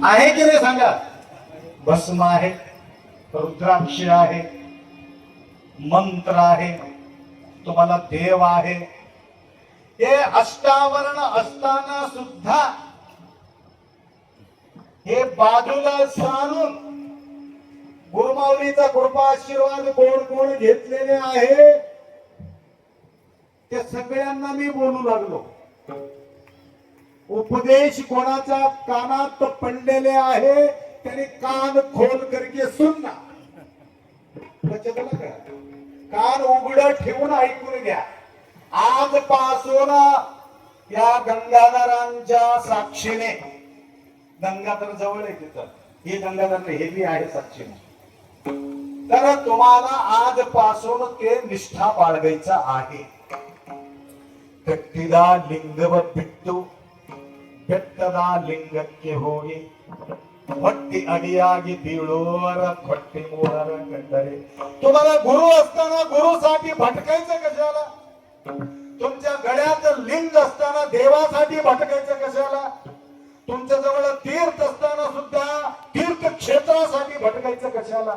आहे की नाही सांगा? भस्म आहे, रुद्राक्ष आहे, मंत्र आहे, तुम्हाला देव आहे. हे अष्टावरण असताना सुद्धा हे बाजूला सारून गुरुमाऊलीचा कृपा आशीर्वाद कोण कोण घेतलेले आहे ते सगळ्यांना मी बोलू लागलो. उपदेश कोणाच्या कानात पडलेले आहे त्याने कान खोल करके सुनना. कान उघड ठेवून ऐकून घ्या. आजपासून या गंगाधरांच्या साक्षीने, गंगाधर जवळ आहे तिथं, हे गंगाधर नाही, हे बी आहे साक्षीने, तर तुम्हाला आजपासून ते निष्ठा बाळगायचा आहे. कट्टीला लिंग बिट्टू ಬೆಟ್ಟದ ಲಿಂಗಕ್ಕೆ ಹೋಗಿ ಹೊಟ್ಟಿ ಅಡಿಯಾಗಿ ಬೀಳೋರ ಹೊಟ್ಟಿ ಮೂಡರ ಕಂಡರೆ. तुम्हाला गुरु असताना गुरुसाठी भटकायचं कशाला? तुमच्या गळ्यात लिंग असताना देवासाठी भटकायचं कशाला? तुमच्या जवळ तीर्थ असताना सुद्धा तीर्थ क्षेत्रासाठी भटकायचं कशाला?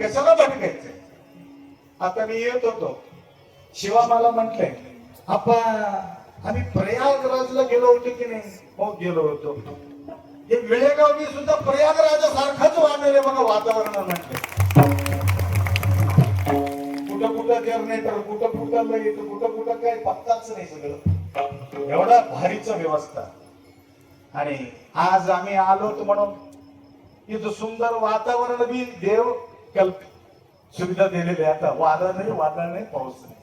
कशाला भटकायचं? आता मी येत होतो, शिवा मला म्हटलंय आपण आम्ही प्रयागराजला गेलो होतो की नाही? हो गेलो होतो. हे वेळेगाव सुद्धा प्रयागराजासारखंच वाढलेलं बघा वातावरण. म्हटलं कुठं कुठं जनरेटर, कुठं कुठं लाईट, कुठं कुठं काय पत्ताच नाही. सगळं एवढा भारीच व्यवस्था. आणि आज आम्ही आलो म्हणून इथं सुंदर वातावरण बी देव सुविधा दिलेली. आता वादळ नाही, पाऊस नाही.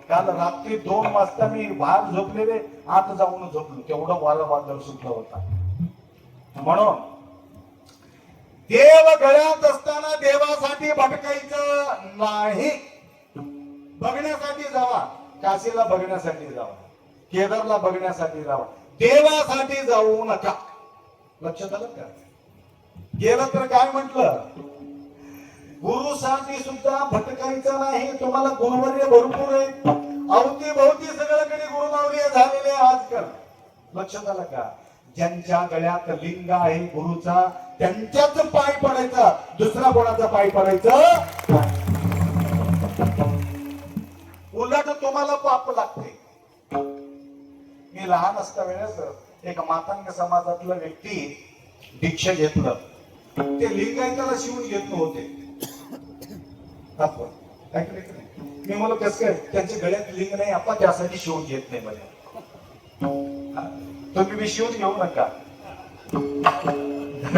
काल रात्री 2 वाजता मी बाहेर झोपलेले, आत जाऊन झोपलो, तेवढं वादळ सुद्धा होता. म्हणून देव गळ्यात असताना देवासाठी भटकायचं नाही. बघण्यासाठी जावा, काशीला बघण्यासाठी जावा, केदारला बघण्यासाठी जावा, देवासाठी जाऊ नका. लक्षात आलं का? गेलं तर काय म्हटलं? गुरुसाठी सुद्धा भटकायचं नाही. तुम्हाला गुरुवर्य भरपूर आहे, अवती भोवती सगळीकडे गुरुमाऊली झालेले आजकाल. लक्षात आलं का? ज्यांच्या गळ्यात लिंग आहे गुरुचा, त्यांच्याच पाय पडायचा, दुसरा कोणाचा पाय पडायचं. उलट तुम्हाला पाप लागते. मी लहान असता वेळेस एक मातंग समाजातला व्यक्ती दीक्षा घेतलं, ते लिंगायताला शिवून घेत नव्हते. मी म्हणलो कसं काय? त्यांच्या गळ्यात लिंग नाही, आपण त्यासाठी शिवून घेत नाही. मला तुम्ही बी शिवून घेऊ नका.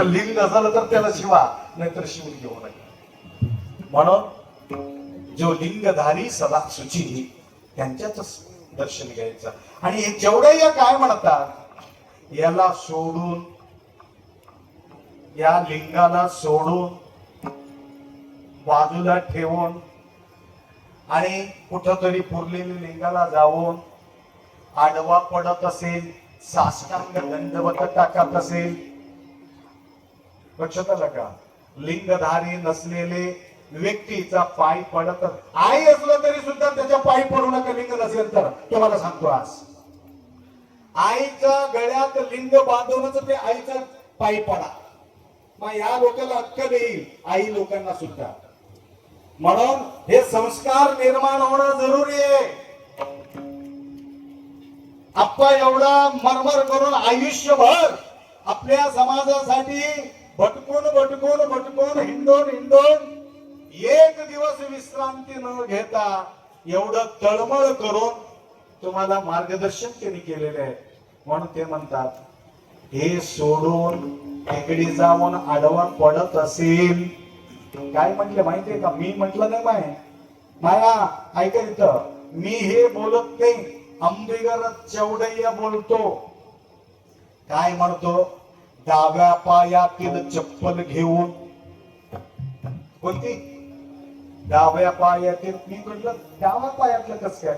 लिंग झालं तर त्याला शिवा, नाहीतर शिवून घेऊ नका. म्हणून जो लिंगधारी सदा सुची, त्यांच्याच दर्शन घ्यायचं. आणि जेवढे या काय म्हणतात, याला सोडून, या लिंगाला सोडून बाजूला ठेवून आणि कुठंतरी पुरलेल्या लिंगाला जाऊन आडवा पडत असेल, साष्टांग दंडवत टाकत असेल. लक्षात आलं का? लिंगधारी नसलेले व्यक्तीचा पाय पडत, आई असलं तरी सुद्धा त्याच्या पायी पडू नका लिंग नसेल तर. तुम्हाला सांगतो आज आईच्या गळ्यात लिंग बांधूनच ते आईचा पायी पडा. मग या लोकांना अक्कल येईल, आई लोकांना सुद्धा. म्हणून हे संस्कार निर्माण होणं जरुरी आहे. आप्पा एवढा मरमर करून आयुष्यभर आपल्या समाजासाठी भटकून हिंडून एक दिवस विश्रांती न घेता एवढं तळमळ करून तुम्हाला मार्गदर्शन त्यांनी केलेले आहे. म्हणून ते म्हणतात, हे सोडून इकडे जाऊन आडवा पडत असेल. काय म्हटले माहितीये का? मी म्हटलं नाही माया ऐका इथं, मी हे बोलत नाही, अंबिगर चौडय्या बोलतो. काय म्हणतो? डाव्या पायातील चप्पल घेऊन. कोणती? डाव्या पायातील. मी म्हटलं डाव्या पायातलं कसं काय?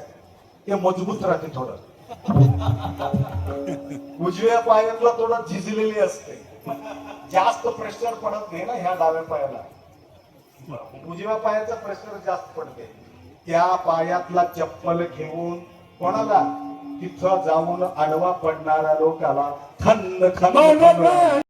ते मजबूत राहते थोडं. उजव्या पायातला थोडं झिजलेली असते, जास्त प्रेशर पडत नाही ना ह्या डाव्या पायाला. उजव्या पायाचा प्रेशर जास्त पडते. त्या पायातला चप्पल घेऊन कोणाला? तिथं जाऊन आडवा पडणाऱ्या लोकाला खन्न खन्न